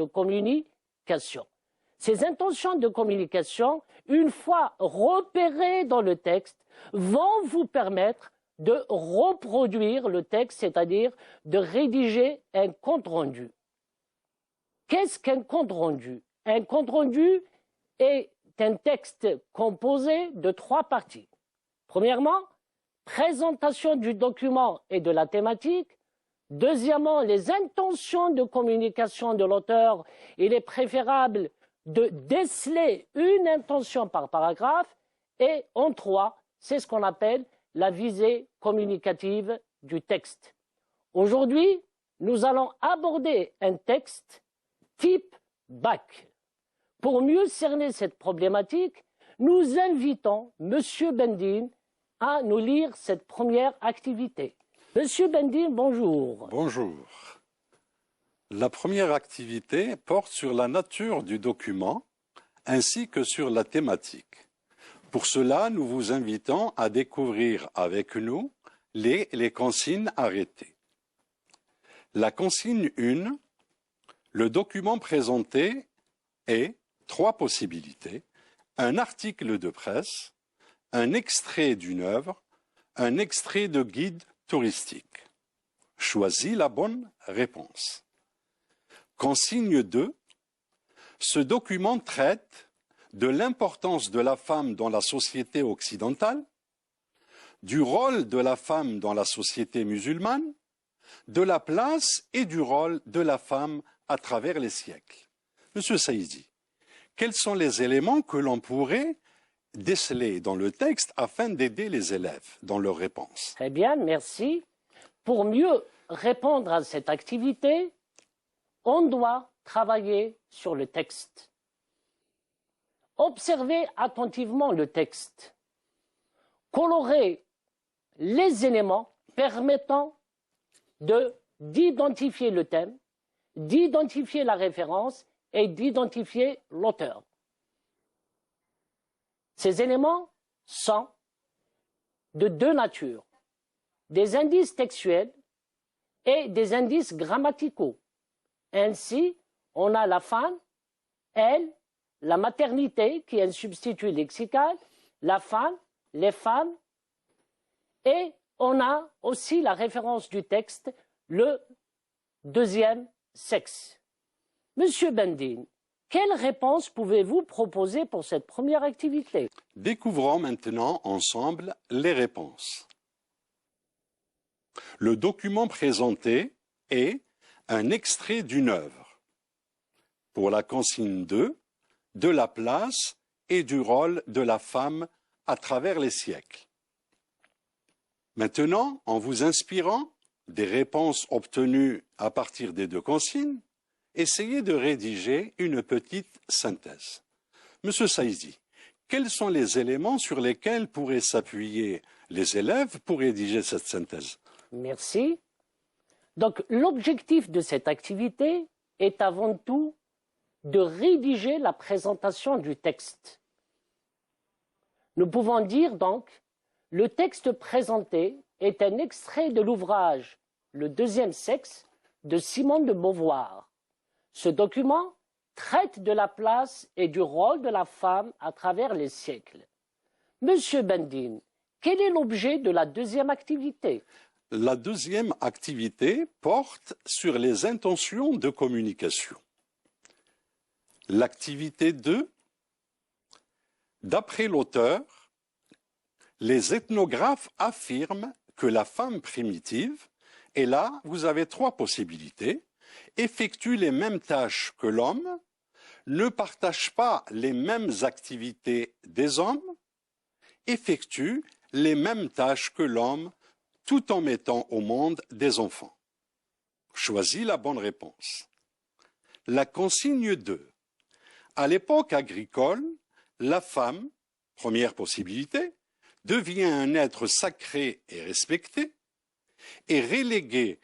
de communication. Ces intentions de communication, une fois repérées dans le texte, vont vous permettre de reproduire le texte, c'est-à-dire de rédiger un compte-rendu. Qu'est-ce qu'un compte-rendu? Un compte-rendu est un texte composé de 3 parties. Premièrement, présentation du document et de la thématique. Deuxièmement, les intentions de communication de l'auteur. Il est préférable de déceler une intention par paragraphe. Et en 3, c'est ce qu'on appelle la visée communicative du texte. Aujourd'hui, nous allons aborder un texte type bac. Pour mieux cerner cette problématique, nous invitons M. Bendine à nous lire cette première activité. Monsieur Bendine, bonjour. Bonjour. La première activité porte sur la nature du document ainsi que sur la thématique. Pour cela, nous vous invitons à découvrir avec nous les consignes arrêtées. La consigne 1, le document présenté est 3 possibilités, un article de presse, un extrait d'une œuvre, un extrait de guide touristique. Choisis la bonne réponse. Consigne 2. Ce document traite de l'importance de la femme dans la société occidentale, du rôle de la femme dans la société musulmane, de la place et du rôle de la femme à travers les siècles. Monsieur Saïdi, quels sont les éléments que l'on pourrait déceler dans le texte afin d'aider les élèves dans leurs réponses? Très bien, merci. Pour mieux répondre à cette activité, on doit travailler sur le texte. Observez attentivement le texte. Colorez les éléments permettant d'identifier le thème, d'identifier la référence et d'identifier l'auteur. Ces éléments sont de 2 natures, des indices textuels et des indices grammaticaux. Ainsi, on a la femme, elle, la maternité qui est un substitut lexical, la femme, les femmes, et on a aussi la référence du texte, le deuxième sexe. Monsieur Bendine, quelle réponse pouvez-vous proposer pour cette première activité? Découvrons maintenant ensemble les réponses. Le document présenté est un extrait d'une œuvre. Pour la consigne 2, de la place et du rôle de la femme à travers les siècles. Maintenant, en vous inspirant des réponses obtenues à partir des 2 consignes, essayez de rédiger une petite synthèse. Monsieur Saïdi, quels sont les éléments sur lesquels pourraient s'appuyer les élèves pour rédiger cette synthèse? Merci. Donc, l'objectif de cette activité est avant tout de rédiger la présentation du texte. Nous pouvons dire donc, le texte présenté est un extrait de l'ouvrage Le deuxième sexe de Simone de Beauvoir. Ce document traite de la place et du rôle de la femme à travers les siècles. Monsieur Bendine, quel est l'objet de la deuxième activité? La deuxième activité porte sur les intentions de communication. L'activité 2, d'après l'auteur, les ethnographes affirment que la femme primitive, et là vous avez 3 possibilités, effectue les mêmes tâches que l'homme, ne partage pas les mêmes activités des hommes, effectue les mêmes tâches que l'homme tout en mettant au monde des enfants. Choisis la bonne réponse. La consigne 2. À l'époque agricole, la femme, première possibilité, devient un être sacré et respecté, est reléguée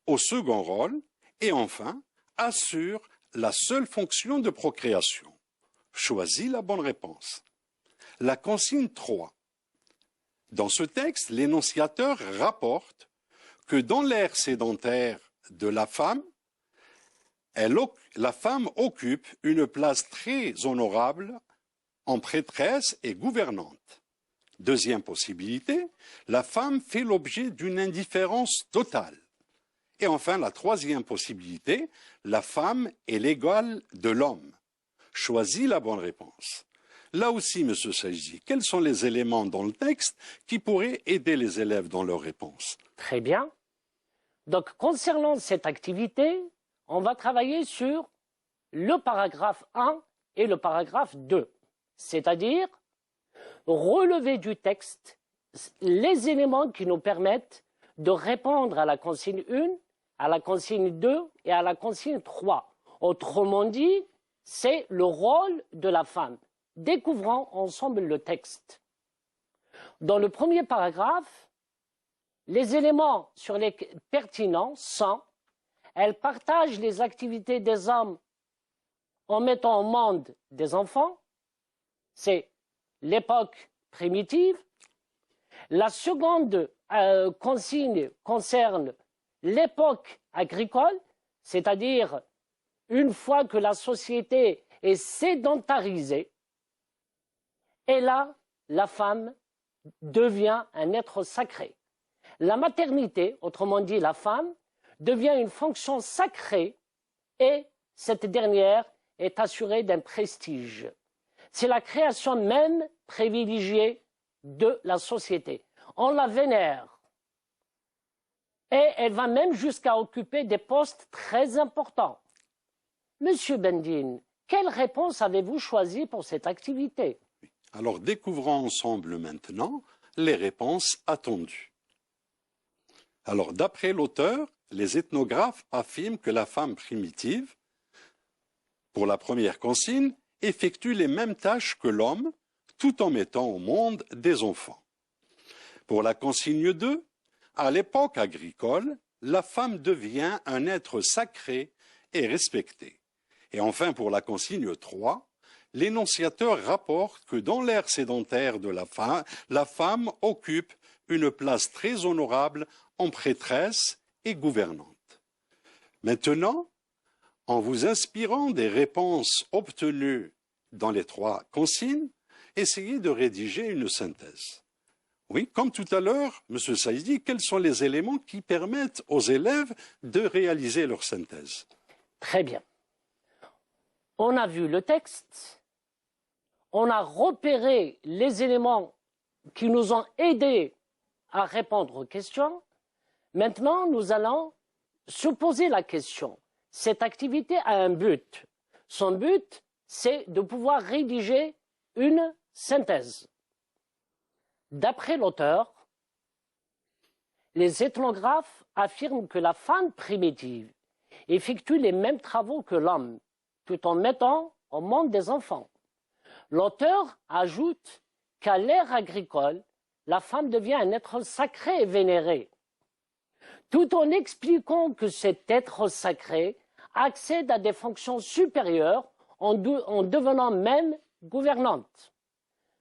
au second rôle et enfin assure la seule fonction de procréation. Choisis la bonne réponse. La consigne 3. Dans ce texte, l'énonciateur rapporte que dans l'ère sédentaire de la femme, La femme occupe une place très honorable en prêtresse et gouvernante. Deuxième possibilité, la femme fait l'objet d'une indifférence totale. Et enfin, la troisième possibilité, la femme est l'égale de l'homme. Choisis la bonne réponse. Là aussi, M. Saïdi, quels sont les éléments dans le texte qui pourraient aider les élèves dans leur réponse? Très bien. Donc, concernant cette activité, on va travailler sur le paragraphe 1 et le paragraphe 2, c'est-à-dire relever du texte les éléments qui nous permettent de répondre à la consigne 1, à la consigne 2 et à la consigne 3. Autrement dit, c'est le rôle de la femme. Découvrons ensemble le texte. Dans le premier paragraphe, les éléments sur les pertinents sont: elle partage les activités des hommes en mettant au monde des enfants. C'est l'époque primitive. La seconde consigne concerne l'époque agricole, c'est-à-dire une fois que la société est sédentarisée. Et là, la femme devient un être sacré. La maternité, autrement dit la femme, devient une fonction sacrée et cette dernière est assurée d'un prestige. C'est la création même privilégiée de la société. On la vénère et elle va même jusqu'à occuper des postes très importants. Monsieur Bendine, quelle réponse avez-vous choisi pour cette activité? Alors, découvrons ensemble maintenant les réponses attendues. Alors, d'après l'auteur, les ethnographes affirment que la femme primitive, pour la première consigne, effectue les mêmes tâches que l'homme, tout en mettant au monde des enfants. Pour la consigne 2, à l'époque agricole, la femme devient un être sacré et respecté. Et enfin, pour la consigne 3, l'énonciateur rapporte que dans l'ère sédentaire de la femme occupe une place très honorable en prêtresse et gouvernante. Maintenant, en vous inspirant des réponses obtenues dans les 3 consignes, essayez de rédiger une synthèse. Oui, comme tout à l'heure, M. Saïdi, quels sont les éléments qui permettent aux élèves de réaliser leur synthèse? Très bien. On a vu le texte, on a repéré les éléments qui nous ont aidés à répondre aux questions. Maintenant, nous allons se poser la question. Cette activité a un but. Son but, c'est de pouvoir rédiger une synthèse. D'après l'auteur, les ethnographes affirment que la femme primitive effectue les mêmes travaux que l'homme, tout en mettant au monde des enfants. L'auteur ajoute qu'à l'ère agricole, la femme devient un être sacré et vénéré, tout en expliquant que cet être sacré accède à des fonctions supérieures en devenant même gouvernante.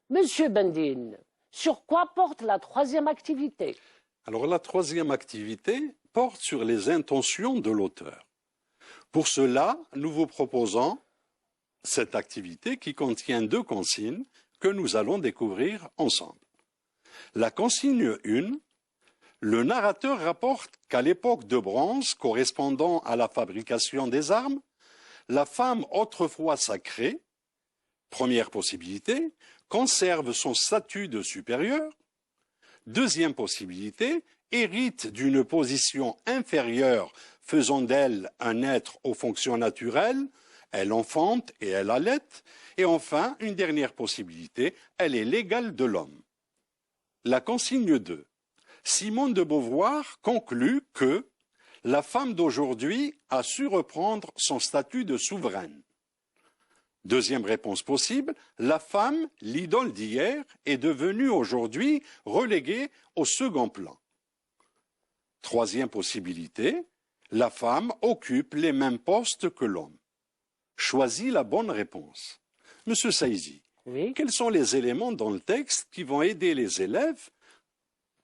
Monsieur Bendine, sur quoi porte la troisième activité? Alors, la troisième activité porte sur les intentions de l'auteur. Pour cela, nous vous proposons cette activité qui contient 2 consignes que nous allons découvrir ensemble. La consigne 1, le narrateur rapporte qu'à l'époque de bronze, correspondant à la fabrication des armes, la femme autrefois sacrée, première possibilité, conserve son statut de supérieur. Deuxième possibilité, hérite d'une position inférieure faisant d'elle un être aux fonctions naturelles, elle enfante et elle allaite. Et enfin, une dernière possibilité, elle est l'égale de l'homme. La consigne 2. Simone de Beauvoir conclut que la femme d'aujourd'hui a su reprendre son statut de souveraine. Deuxième réponse possible, la femme, l'idole d'hier, est devenue aujourd'hui reléguée au second plan. Troisième possibilité, la femme occupe les mêmes postes que l'homme. Choisis la bonne réponse. Monsieur Saïdi, Oui. Quels sont les éléments dans le texte qui vont aider les élèves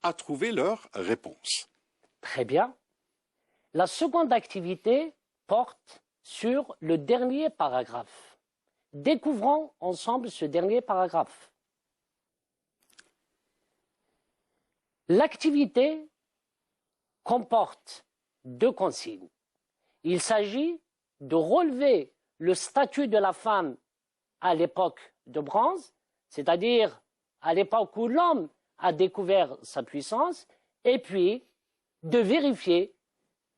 à trouver leur réponse? Très bien. La seconde activité porte sur le dernier paragraphe. Découvrons ensemble ce dernier paragraphe. L'activité comporte deux consignes. Il s'agit de relever le statut de la femme à l'époque de bronze, c'est-à-dire à l'époque où l'homme a découvert sa puissance, et puis de vérifier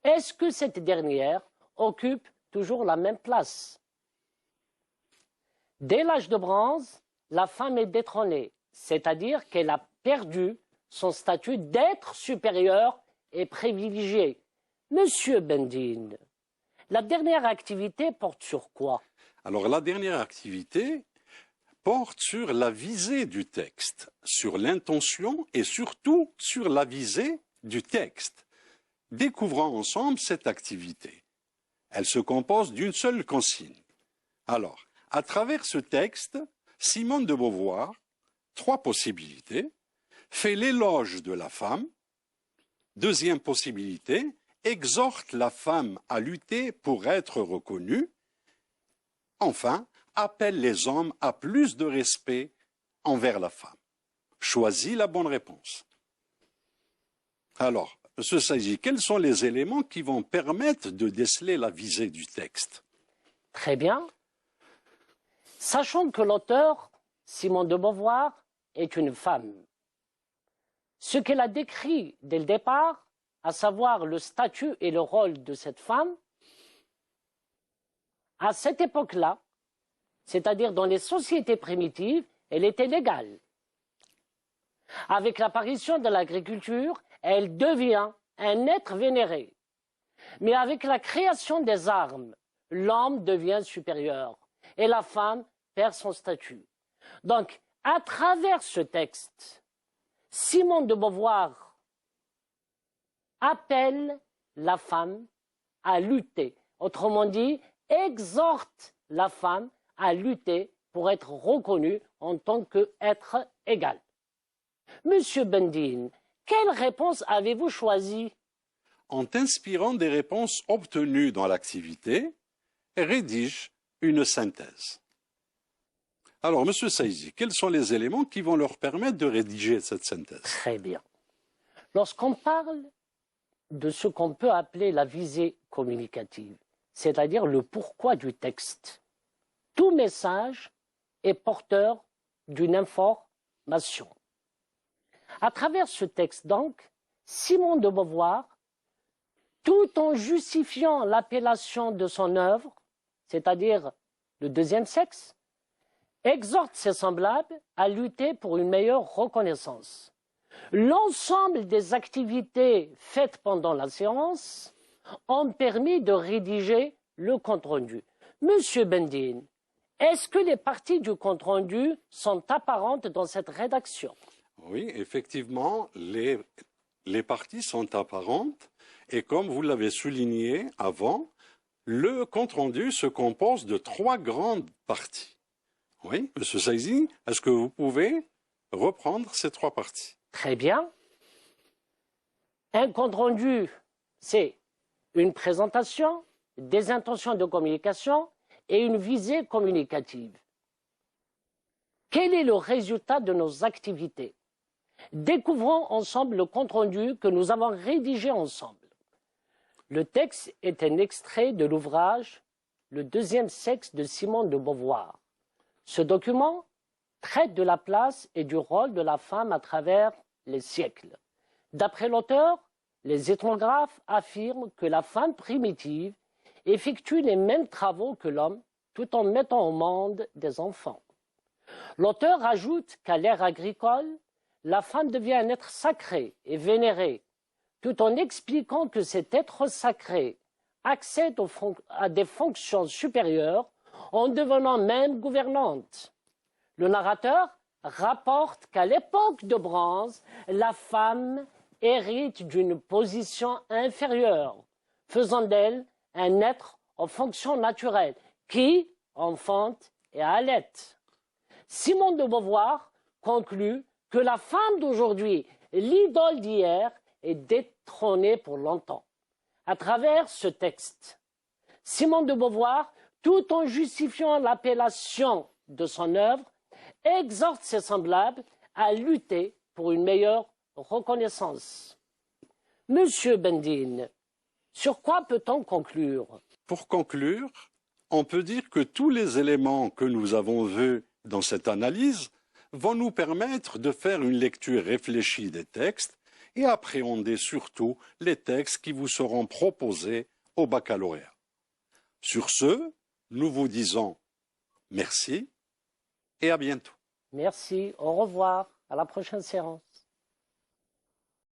est-ce que cette dernière occupe toujours la même place. Dès l'âge de bronze, la femme est détrônée, c'est-à-dire qu'elle a perdu son statut d'être supérieur et privilégié. Monsieur Bendine, la dernière activité porte sur quoi? Alors la dernière activité porte sur la visée du texte, sur l'intention et surtout sur la visée du texte. Découvrons ensemble cette activité. Elle se compose d'une seule consigne. Alors, à travers ce texte, Simone de Beauvoir, trois possibilités, fait l'éloge de la femme. Deuxième possibilité, exhorte la femme à lutter pour être reconnue. Enfin, appelle les hommes à plus de respect envers la femme. Choisis la bonne réponse. Alors, M. Saïzi, quels sont les éléments qui vont permettre de déceler la visée du texte? Très bien. Sachons que l'auteur, Simone de Beauvoir, est une femme. Ce qu'elle a décrit dès le départ, à savoir le statut et le rôle de cette femme, à cette époque-là, c'est-à-dire dans les sociétés primitives, elle était légale. Avec l'apparition de l'agriculture, elle devient un être vénéré. Mais avec la création des armes, l'homme devient supérieur et la femme perd son statut. Donc, à travers ce texte, Simone de Beauvoir appelle la femme à lutter. Autrement dit, exhorte la femme à lutter pour être reconnue en tant qu'être égal. Monsieur Bendine, quelle réponse avez-vous choisie? En t'inspirant des réponses obtenues dans l'activité, rédige une synthèse. Alors, M. Saïzi, quels sont les éléments qui vont leur permettre de rédiger cette synthèse? Très bien. Lorsqu'on parle de ce qu'on peut appeler la visée communicative, c'est-à-dire le pourquoi du texte, tout message est porteur d'une information. À travers ce texte, donc, Simone de Beauvoir, tout en justifiant l'appellation de son œuvre, c'est-à-dire le deuxième sexe, exhorte ses semblables à lutter pour une meilleure reconnaissance. L'ensemble des activités faites pendant la séance ont permis de rédiger le compte-rendu. Monsieur Bendine, est-ce que les parties du compte-rendu sont apparentes dans cette rédaction? Oui, effectivement, les parties sont apparentes et comme vous l'avez souligné avant, le compte-rendu se compose de trois grandes parties. Oui, M. Saïzi, est-ce que vous pouvez reprendre ces trois parties? Très bien. Un compte-rendu, c'est une présentation, des intentions de communication et une visée communicative. Quel est le résultat de nos activités? Découvrons ensemble le compte-rendu que nous avons rédigé ensemble. Le texte est un extrait de l'ouvrage « Le deuxième sexe » de Simone de Beauvoir. Ce document traite de la place et du rôle de la femme à travers les siècles. D'après l'auteur, les ethnographes affirment que la femme primitive effectue les mêmes travaux que l'homme tout en mettant au monde des enfants. L'auteur ajoute qu'à l'ère agricole, la femme devient un être sacré et vénéré, tout en expliquant que cet être sacré accède à des fonctions supérieures en devenant même gouvernante. Le narrateur rapporte qu'à l'époque de bronze, la femme hérite d'une position inférieure, faisant d'elle un être aux fonctions naturelles, qui enfante et allaite. Simone de Beauvoir conclut que la femme d'aujourd'hui, l'idole d'hier, est détrônée pour longtemps. À travers ce texte, Simone de Beauvoir, tout en justifiant l'appellation de son œuvre, exhorte ses semblables à lutter pour une meilleure reconnaissance. Monsieur Bendine, sur quoi peut-on conclure? Pour conclure, on peut dire que tous les éléments que nous avons vus dans cette analyse vont nous permettre de faire une lecture réfléchie des textes et appréhender surtout les textes qui vous seront proposés au baccalauréat. Sur ce, nous vous disons merci et à bientôt. Merci, au revoir, à la prochaine séance.